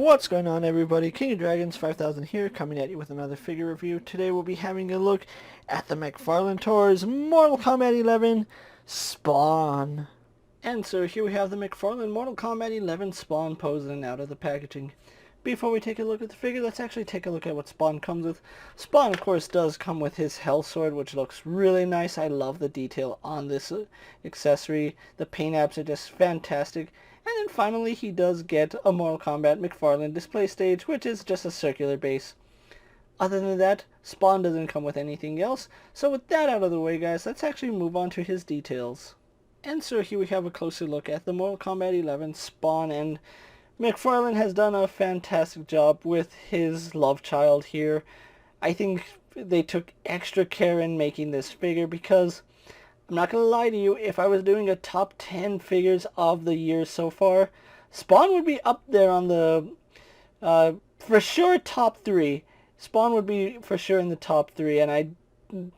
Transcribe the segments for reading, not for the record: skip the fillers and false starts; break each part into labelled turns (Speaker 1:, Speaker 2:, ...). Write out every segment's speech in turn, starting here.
Speaker 1: What's going on, everybody? King of Dragons 5000 here, coming at you with another figure review. Today we'll be having a look at the Mcfarlane Tours Mortal Kombat 11 Spawn. And so here we have the Mcfarlane Mortal Kombat 11 Spawn posing out of the packaging. Before we take a look at the figure, let's actually take a look at what Spawn comes with. Spawn, of course, does come with his Hell Sword, which looks really nice. I love the detail on this accessory. The paint apps are just fantastic. And then finally, he does get a Mortal Kombat Mcfarlane display stage, which is just a circular base. Other than that, Spawn doesn't come with anything else. So with that out of the way, guys, let's actually move on to his details. And so here we have a closer look at the Mortal Kombat 11 Spawn, and Mcfarlane has done a fantastic job with his love child here. I think they took extra care in making this figure because, I'm not going to lie to you, if I was doing a top 10 figures of the year so far, Spawn would be up there on the, for sure, top 3. Spawn would be for sure in the top 3, and I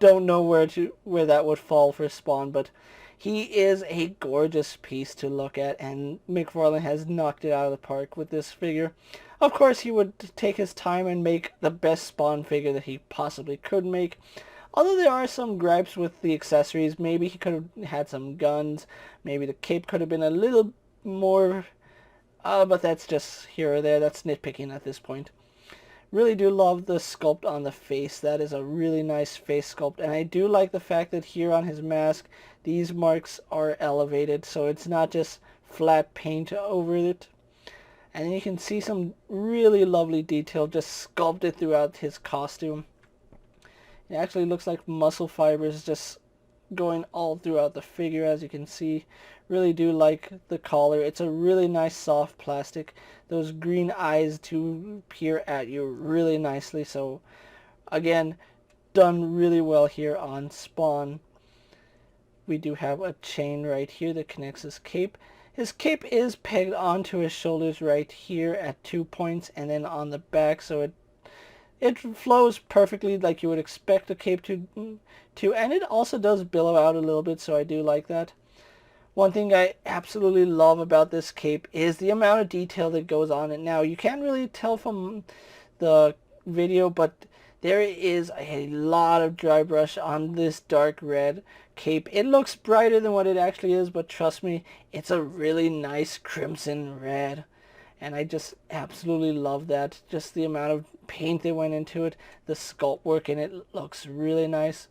Speaker 1: don't know where that would fall for Spawn, but he is a gorgeous piece to look at, and Mcfarlane has knocked it out of the park with this figure. Of course, he would take his time and make the best Spawn figure that he possibly could make. Although there are some gripes with the accessories. Maybe he could have had some guns. Maybe the cape could have been a little more, but that's just here or there. That's nitpicking at this point. Really do love the sculpt on the face. That is a really nice face sculpt, and I do like the fact that here on his mask these marks are elevated, so it's not just flat paint over it. And you can see some really lovely detail just sculpted throughout his costume. It actually looks like muscle fibers just going all throughout the figure, as you can see. Really do like the collar. It's a really nice soft plastic. Those green eyes do peer at you really nicely. So again, done really well here on Spawn. We do have a chain right here that connects his cape. His cape is pegged onto his shoulders right here at 2 points, and then on the back, so it flows perfectly like you would expect a cape to, and it also does billow out a little bit, so I do like that. One thing I absolutely love about this cape is the amount of detail that goes on it. Now, you can't really tell from the video, but there is a lot of dry brush on this dark red cape. It looks brighter than what it actually is, but trust me, it's a really nice crimson red. And I just absolutely love that. Just the amount of paint that went into it. The sculpt work in it looks really nice.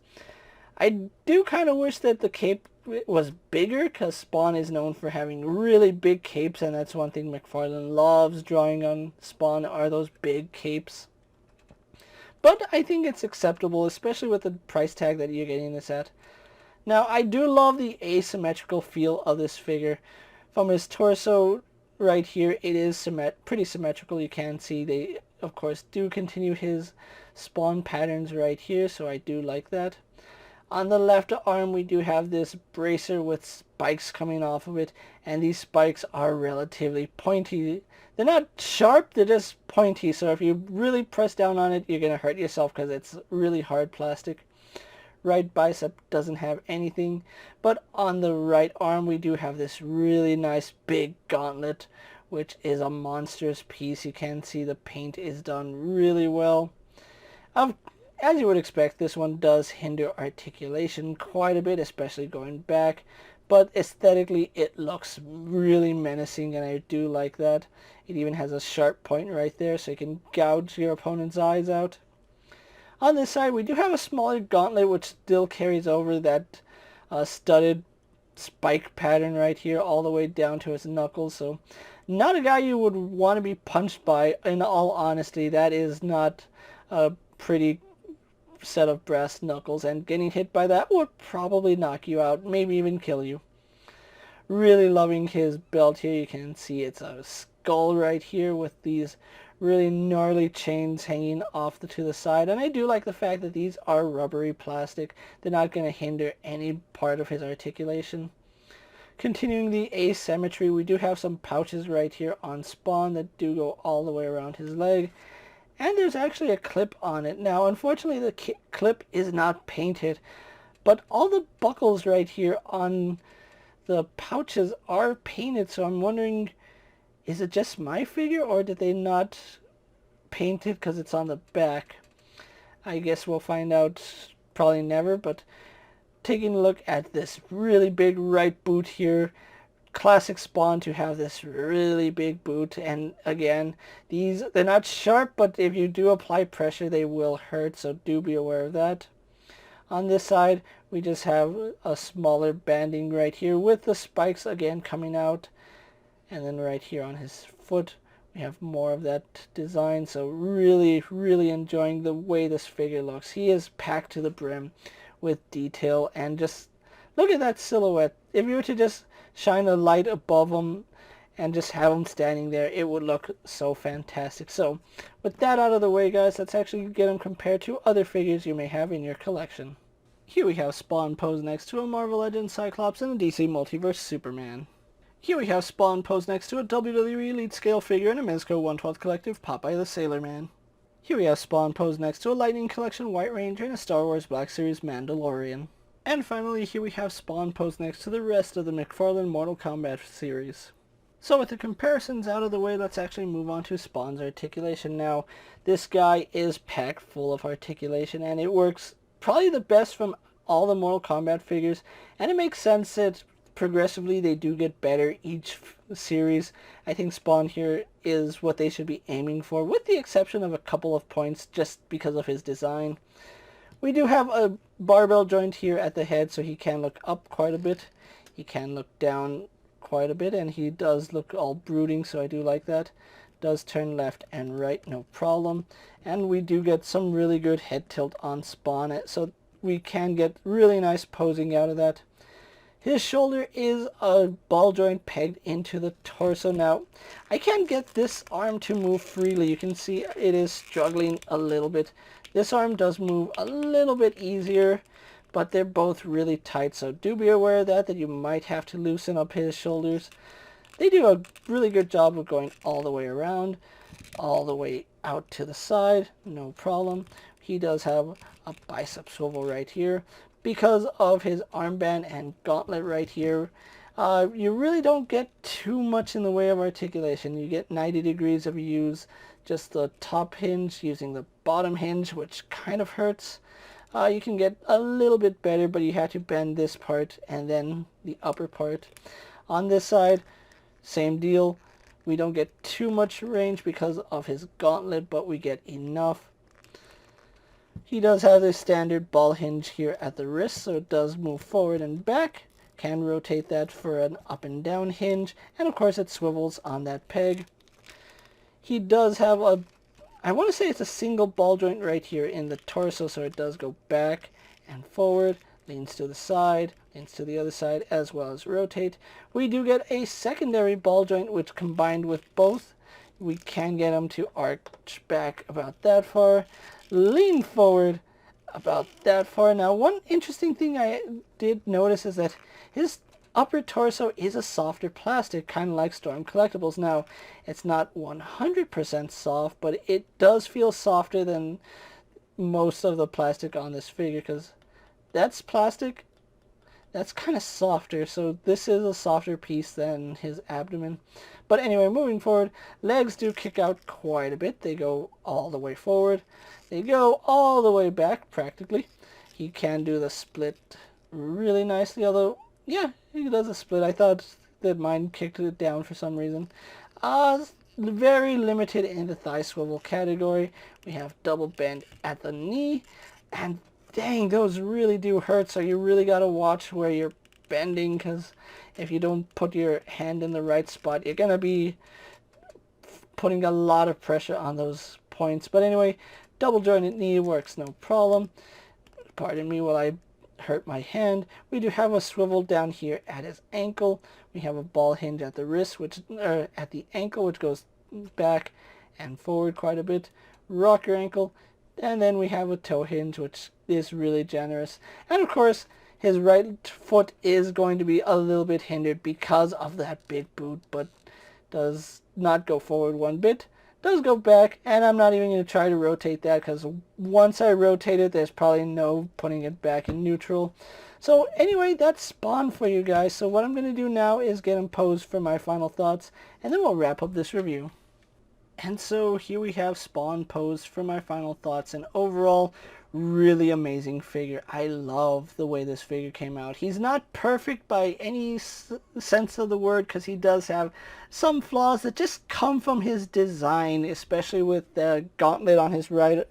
Speaker 1: I do kind of wish that the cape was bigger, because Spawn is known for having really big capes, and that's one thing Mcfarlane loves drawing on Spawn, are those big capes. But I think it's acceptable, especially with the price tag that you're getting this at. Now, I do love the asymmetrical feel of this figure. From his torso right here, it is pretty symmetrical. You can see they, of course, do continue his Spawn patterns right here, so I do like that. On the left arm, we do have this bracer with spikes coming off of it, and these spikes are relatively pointy. They're not sharp, they're just pointy, so if you really press down on it, you're going to hurt yourself because it's really hard plastic. Right bicep doesn't have anything, but on the right arm we do have this really nice big gauntlet, which is a monstrous piece. You can see the paint is done really well. As you would expect, this one does hinder articulation quite a bit, especially going back, but aesthetically it looks really menacing, and I do like that. It even has a sharp point right there, so you can gouge your opponent's eyes out. On this side, we do have a smaller gauntlet, which still carries over that studded spike pattern right here all the way down to his knuckles. So not a guy you would want to be punched by, in all honesty. That is not a pretty set of brass knuckles, and getting hit by that would probably knock you out, maybe even kill you. Really loving his belt here. You can see it's a skull right here with these really gnarly chains hanging off to the side, and I do like the fact that these are rubbery plastic. They're not going to hinder any part of his articulation. Continuing the asymmetry, we do have some pouches right here on Spawn that do go all the way around his leg, and there's actually a clip on it. Now, unfortunately, the clip is not painted, but all the buckles right here on the pouches are painted, so I'm wondering Is it just my figure, or did they not paint it because it's on the back? I guess we'll find out probably never, but taking a look at this really big right boot here. Classic Spawn to have this really big boot, and again, they're not sharp, but if you do apply pressure they will hurt, so do be aware of that. On this side we just have a smaller banding right here with the spikes again coming out, and then right here on his foot we have more of that design. So really enjoying the way this figure looks. He is packed to the brim with detail, and just look at that silhouette. If you were to just shine a light above him and just have him standing there, it would look so fantastic. So with that out of the way, guys, let's actually get him compared to other figures you may have in your collection. Here we have Spawn posed next to a Marvel Legends Cyclops and a DC Multiverse Superman. Here we have Spawn posed next to a WWE Elite Scale figure and a Mezco 1/12 Collective Popeye the Sailor Man. Here we have Spawn posed next to a Lightning Collection White Ranger and a Star Wars Black Series Mandalorian. And finally, here we have Spawn posed next to the rest of the Mcfarlane Mortal Kombat series. So with the comparisons out of the way, let's actually move on to Spawn's articulation. Now, this guy is packed full of articulation, and it works probably the best from all the Mortal Kombat figures, and it makes sense that progressively they do get better each series. I think Spawn here is what they should be aiming for, with the exception of a couple of points just because of his design. We do have a barbell joint here at the head, so he can look up quite a bit. He can look down quite a bit, and he does look all brooding, so I do like that. Does turn left and right, no problem. And we do get some really good head tilt on Spawn, so we can get really nice posing out of that. His shoulder is a ball joint pegged into the torso. Now, I can't get this arm to move freely. You can see it is struggling a little bit. This arm does move a little bit easier, but they're both really tight, so do be aware of that you might have to loosen up his shoulders. They do a really good job of going all the way around, all the way out to the side, no problem. He does have a bicep swivel right here. Because of his armband and gauntlet right here, you really don't get too much in the way of articulation. You get 90 degrees if you use just the top hinge. Using the bottom hinge, which kind of hurts, you can get a little bit better, but you have to bend this part and then the upper part. On this side, same deal. We don't get too much range because of his gauntlet, but we get enough. He does have the standard ball hinge here at the wrist, so it does move forward and back. Can rotate that for an up and down hinge, and of course it swivels on that peg. He does have I want to say it's a single ball joint right here in the torso, so it does go back and forward, leans to the side, leans to the other side, as well as rotate. We do get a secondary ball joint, which combined with both, we can get him to arch back about that far, lean forward about that far. Now, one interesting thing I did notice is that his upper torso is a softer plastic, kind of like Storm Collectibles. Now, it's not 100% soft, but it does feel softer than most of the plastic on this figure, because that's plastic, that's kind of softer, so this is a softer piece than his abdomen. But anyway, moving forward, legs do kick out quite a bit. They go all the way forward. They go all the way back, practically. He can do the split really nicely, although, yeah, he does a split. I thought that mine kicked it down for some reason. Very limited in the thigh swivel category. We have double bend at the knee, and dang, those really do hurt, so you really got to watch where you're bending, because if you don't put your hand in the right spot, you're going to be putting a lot of pressure on those points. But anyway, double jointed knee works no problem. Pardon me while I hurt my hand. We do have a swivel down here at his ankle. We have a ball hinge at the wrist, at the ankle, which goes back and forward quite a bit. Rock your ankle. And then we have a toe hinge, which is really generous. And of course, his right foot is going to be a little bit hindered because of that big boot, but does not go forward one bit. Does go back, and I'm not even going to try to rotate that, because once I rotate it, there's probably no putting it back in neutral. So anyway, that's Spawn for you guys. So what I'm going to do now is get him posed for my final thoughts, and then we'll wrap up this review. And so here we have Spawn posed for my final thoughts, and overall, really amazing figure. I love the way this figure came out. He's not perfect by any sense of the word, because he does have some flaws that just come from his design, especially with the gauntlet on his right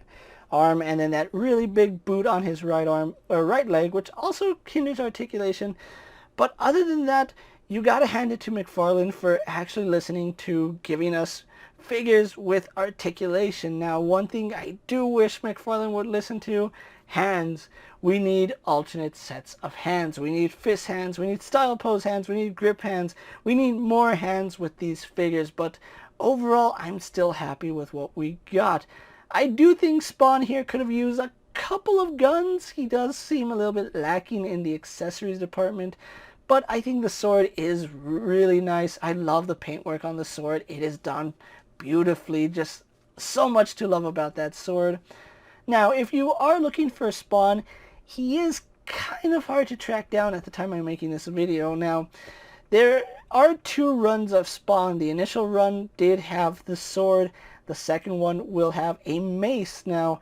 Speaker 1: arm and then that really big boot on his right arm or right leg, which also hinders articulation. But other than that, you gotta hand it to Mcfarlane for actually listening to giving us figures with articulation. Now, one thing I do wish Mcfarlane would listen to: hands. We need alternate sets of hands. We need fist hands, we need style pose hands, we need grip hands. We need more hands with these figures, but overall I'm still happy with what we got. I do think Spawn here could have used a couple of guns. He does seem a little bit lacking in the accessories department, but I think the sword is really nice. I love the paintwork on the sword. It is done beautifully. Just so much to love about that sword. Now, if you are looking for Spawn, he is kind of hard to track down at the time I'm making this video. Now, there are two runs of Spawn. The initial run did have the sword. The second one will have a mace. Now,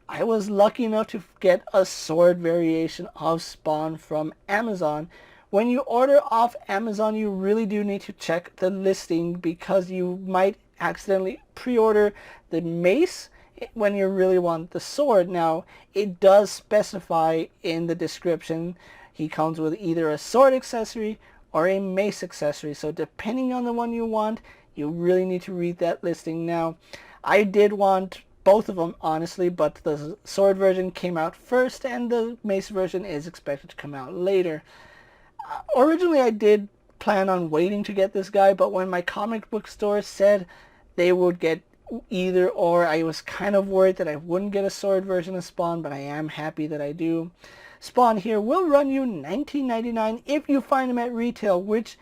Speaker 1: I was lucky enough to get a sword variation of Spawn from Amazon. When you order off Amazon, you really do need to check the listing, because you might accidentally pre-order the mace when you really want the sword. Now, it does specify in the description he comes with either a sword accessory or a mace accessory. So depending on the one you want, you really need to read that listing. Now, I did want both of them, honestly, but the sword version came out first and the mace version is expected to come out later. Originally, I did plan on waiting to get this guy, but when my comic book store said they would get either or, I was kind of worried that I wouldn't get a sword version of Spawn, but I am happy that I do. Spawn here will run you $19.99 if you find him at retail, which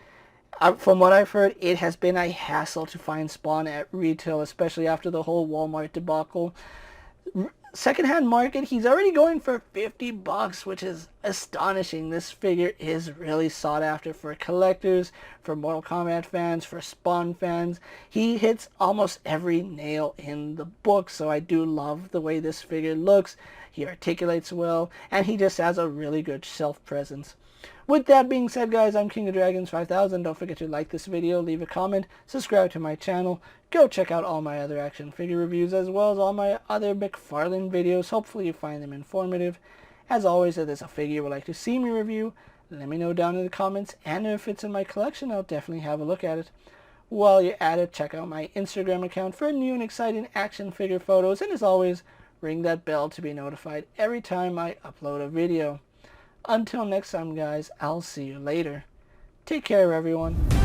Speaker 1: from what I've heard, it has been a hassle to find Spawn at retail, especially after the whole Walmart debacle. Secondhand market, he's already going for $50, which is astonishing. This figure is really sought after for collectors, for Mortal Kombat fans, for Spawn fans. He hits almost every nail in the book, so I do love the way this figure looks. He articulates well, and he just has a really good shelf presence. With that being said, guys, I'm KingofDragons 5000. Don't forget to like this video, leave a comment, subscribe to my channel. Go check out all my other action figure reviews as well as all my other Mcfarlane videos. Hopefully you find them informative. As always, if there's a figure you would like to see me review, let me know down in the comments, and if it's in my collection, I'll definitely have a look at it. While you're at it, check out my Instagram account for new and exciting action figure photos, and as always, ring that bell to be notified every time I upload a video. Until next time, guys, I'll see you later. Take care, everyone.